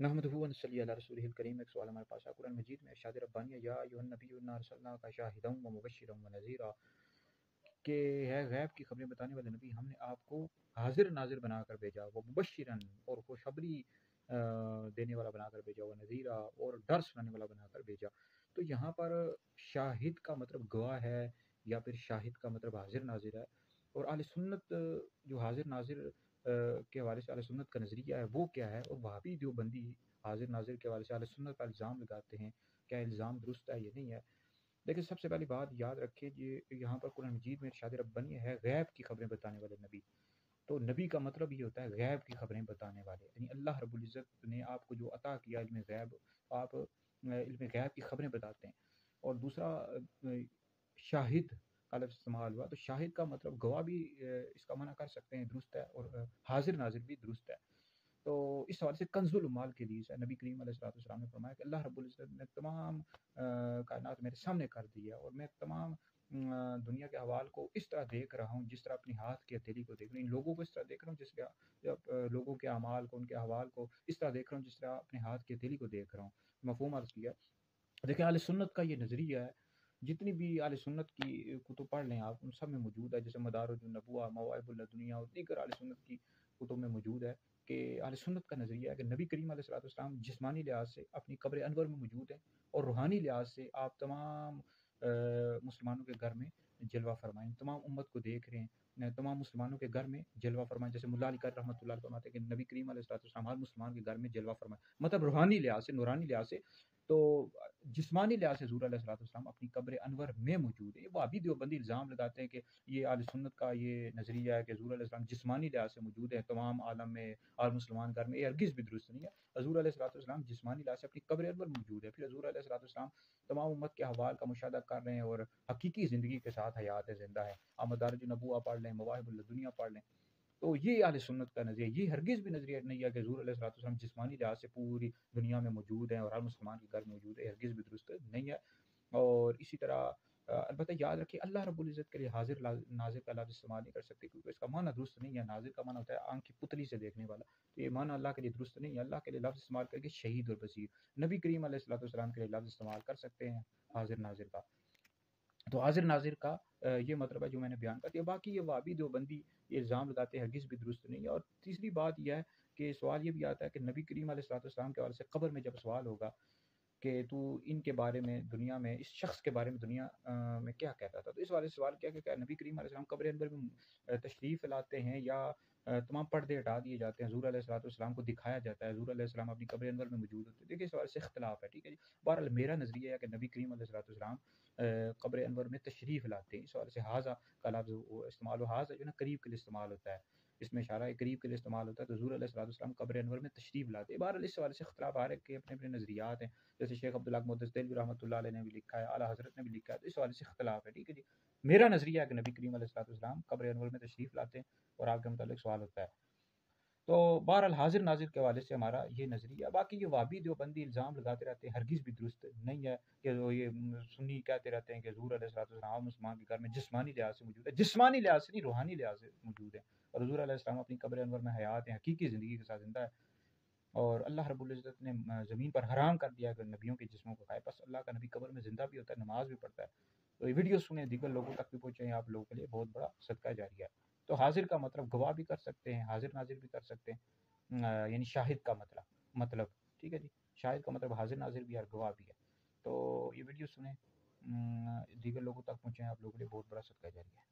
नहमदुहु व नसल्ली अला रसूलिहिल करीम। एक सवाल हमारे पास है कुरान मजीद में इरशाद रब्बानी है, या अय्युहन नबिय्यु इन्ना अर्सलनाका शाहिदन व मुबश्शिरन व नज़ीरा, के है गैब की खबरें बताने वाले नबी, हमने आपको हाजिर नाजिर बनाकर भेजा, वो मुबश्शिरन और खुशखबरी देने वाला बनाकर भेजा, वो नज़ीरा और डर सुनाने वाला बनाकर भेजा। तो यहाँ पर शाहिद का मतलब गवाह है, या फिर शाहिद का मतलब हाजिर नाजिर है। और आले सुन्नत जो हाजिर नाजिर के हवाले से आले सुन्नत का नज़रिया है वो क्या है, और वहाबी देवबंदी हाजिर नाजिर के हवाले से आले सुन्नत पर इल्ज़ाम लगाते हैं, क्या इल्ज़ाम दुरुस्त है ये नहीं है। देखिए सबसे पहली बात याद रखिए, ये यहाँ पर कुरान मजीद में इरशाद रब्बानी है गैब की खबरें बताने वाले नबी। तो नबी का मतलब ये होता है गैब की खबरें बताने वाले, यानी अल्लाह रब्बुल इज़्ज़त ने आपको जो अता किया इल्म गैब, आप इल्म गैब की खबरें बताते हैं। और दूसरा शाहिद का लफ्ज़ इस्तेमाल हुआ, तो शाहिद का मतलब गवाह भी इसका मना कर सकते हैं, दुरुस्त है, और हाजिर नाजिर भी दुरुस्त है। तो इस हवाले से कंजुल उम्माल के लिए नबी करीम अलैहिस्सलाम ने फरमाया कि अल्लाह रब्बुल इज़्ज़त ने तमाम कायनात मेरे सामने कर दी है, और मैं तमाम दुनिया के अहवाल को इस तरह देख रहा हूँ जिस तरह अपनी हाथ की हथेली को देख रहा हूँ, इन लोगों को इस तरह देख रहा हूँ जिस तरह लोगों के अमाल को, उनके अहवाल को इस तरह देख रहा हूँ जिस तरह अपने हाथ की हथेली को देख रहा हूँ। मफ़हूम अर्ज़ किया। देखिए आले सुन्नत का ये नज़रिया है, जितनी भी आले सुन्नत की कुतुब पढ़ लें आप, उन सब में मौजूद है, जैसे मदारिजुन नबुव्वा, मवाहिबुल लदुनिया और दीगर आले सुन्नत की कुतुब में मौजूद है कि आले सुन्नत का नज़रिया है कि नबी करीम अलैहिस्सलाम जिस्मानी लिहाज से अपनी कब्र अनवर में मौजूद हैं, और रूहानी लिहाज से आप तमाम मुसलमानों के घर में जलवा फरमाएँ, तमाम उम्मत को देख रहे हैं, तमाम मुसलमानों के घर में जलवा फरमाएँ। जैसे मुल्ला अली कारी रहमतुल्लाह अलैह फरमाते हैं कि नबी करीम अलैहिस्सलाम हर मुसलमान के घर में जलवा फरमाएँ, मतलब रूहानी लिहाज से, नूरानी लिहाज से। तो जिस्मानी लिहाज से हुज़ूर अलैहिस्सलाम अपनी कब्र अनवर में मौजूद है। वहाबी देवबंदी इल्ज़ाम लगाते हैं कि ये अहले सुन्नत का ये नज़रिया है कि हुज़ूर अलैहिस्सलाम जिस्मानी लिहाज से मौजूद है तमाम आलम में, हर मुसलमान घर में, ये हरगिज़ भी दुरुस्त नहीं है। हुज़ूर अलैहिस्सलाम जिस्मानी लिहाज से अपनी कब्र अनवर में मौजूद है। फिर हुज़ूर अलैहिस्सलाम तमाम उम्मत के अहवाल का मुशाहदा कर रहे हैं, और हकीकी ज़िंदगी के साथ हयात ज़िंदा है। आप मदारिजुन नबुव्वा पढ़ लें, मवाहिबुल लदुनिया पढ़ लें। तो ये अहले सुन्नत का नज़रिया, ये हरगिज़ भी नज़रिया नहीं है कि हुज़ूर अलैहिस्सलाम जिस्मानी लिहाज से पूरी दुनिया में मौजूद हैं और हर मुसलमान के घर में मौजूद है, हरगिज़ भी दुरुस्त नहीं है। और इसी तरह अलबत्ता याद रखिए अल्लाह रब्बुल इज़्ज़त के लिए हाज़िर नाज़िर का लफ्ज़ इस्तेमाल नहीं कर सकते, क्योंकि इसका माना दुरुस्त नहीं है। नाज़िर का माना होता है आँख की पुतली से देखने वाला, तो ये माना अल्लाह के लिए दुरुस्त नहीं है। अल्लाह के लिए लफ्ज़ इस्तेमाल करके शहीद और बसीर, नबी करीम अलैहिस्सलाम के लिए लफ्ज़ इस्तेमाल कर सकते हैं हाज़िर नाज़िर का। तो हाजिर नाजिर का ये मतलब है जो मैंने बयान कर दिया। बाकी ये वाबी देवबंदी ये इल्ज़ाम लगाते हैं, हरगिज़ भी दुरुस्त नहीं है। और तीसरी बात यह है कि सवाल ये भी आता है कि नबी करीम अलैहिस्सलाम के हवाले से कब्र में जब सवाल होगा कि तू इनके बारे में दुनिया में, इस शख्स के बारे में दुनिया में क्या कहता था, तो इस वाले सवाल क्या कि क्या नबी करीम अलैहिस्सलाम कब्र अनवर में तशरीफ़ लाते हैं, या तमाम पर्दे हटा दिए जाते हैं, हुज़ूर अलैहिस्सलाम को दिखाया जाता है, हुज़ूर अलैहिस्सलाम अपनी कब्र अनवर में मौजूद होते हैं। देखिए इस वाले से इख्तिलाफ़ है, ठीक है जी। बहरहाल मेरा नज़रिया है कि नबी करीम अलैहिस्सलाम कब्र अनवर में तशरीफ़ लाते हैं। इस वाले से हाज़ा का लफ्ज़ इस्तेमाल हो, हाज़ा जो है ना करीब के लिए इस्तेमाल होता है, इसमें इशारा है करीब के लिए इस्तेमाल होता है। तो हुज़ूर अलैहिस्सलाम कब्र अनवर में तशरीफ़ लाते हैं। बहरहाल इस वाले से इख्तिलाफ़ आ रहे हैं कि अपने-अपने नज़रियात हैं। जैसे शेख अब्दुल हक मुहद्दिस देलवी रहमतुल्लाह अलैह ने भी लिखा है, आला हज़रत ने भी लिखा है, तो इस हवाले से इख्तिलाफ़ है, ठीक है जी। मेरा नज़रिया है कि नबी करीम अलैहिस्सलाम कब्र अनवर में तशरीफ़ लाते हैं, और आपके मुतालिक सवाल होता है। तो बहरहाल हाज़िर नाज़िर के हवाले से हमारा ये नज़रिया। बाकी ये वहाबी देवबंदी इल्ज़ाम लगाते रहते हैं, हरगिज़ भी दुरुस्त नहीं है कि वो ये सुन्नी कहते रहते हैं कि हुज़ूर अलैहिस्सलाम मुसलमान के घर में जिस्मानी लिहाज से मौजूद है। जिस्मानी लिहाज से नहीं, रूहानी लिहाज से मौजूद है, और हुज़ूर अलैहिस्सलाम अपनी कब्र अनवर में हयात हैं, हकीकी ज़िंदगी के साथ ज़िंदा है। और अल्लाह रब्बुल इज़्ज़त ने ज़मीन पर हराम कर दिया कि नबियों के जिस्मों को खाए। बस अल्लाह का नबी कब्र में ज़िंदा भी होता है, नमाज़ भी पढ़ता है। तो ये वीडियो सुने, दीगर लोगों तक भी पहुँचाएँ, आप लोगों के लिए बहुत बड़ा सदका जारिया है। तो हाज़िर का मतलब गवाह भी कर सकते हैं, हाज़िर नाज़िर भी कर सकते हैं। यानी शाहिद का मतलब ठीक है जी। शाहिद का मतलब हाज़िर नाज़िर भी है और गवाह भी है। तो ये वीडियो सुने, दीगर लोगों तक पहुँचाएँ, आप लोगों के लिए बहुत बड़ा सदका जारिया है।